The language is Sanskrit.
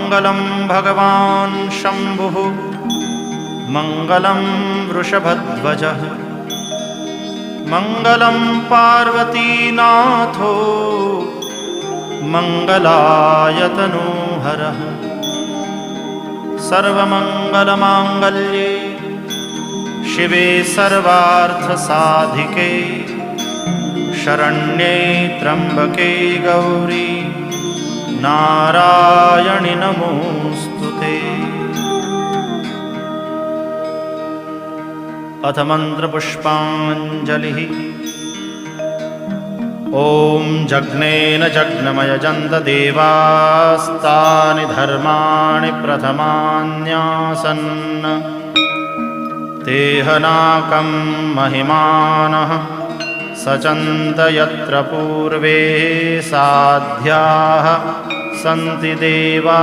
मङ्गलं भगवान् शम्भुः मङ्गलं वृषभध्वजः मङ्गलं पार्वतीनाथो मङ्गलायतनोहरः सर्वमङ्गलमाङ्गल्ये शिवे सर्वार्थसाधिके शरण्ये त्र्यम्बके गौरी नारायणि नमोऽस्तुते। अथ मन्त्रपुष्पाञ्जलिः। ॐ जग्नेन जग्नमयजन्त देवास्तानि धर्माणि प्रथमान्यासन् तेहनाकं महिमानः सचन्त यत्र पूर्वे साध्याः सन्ति देवा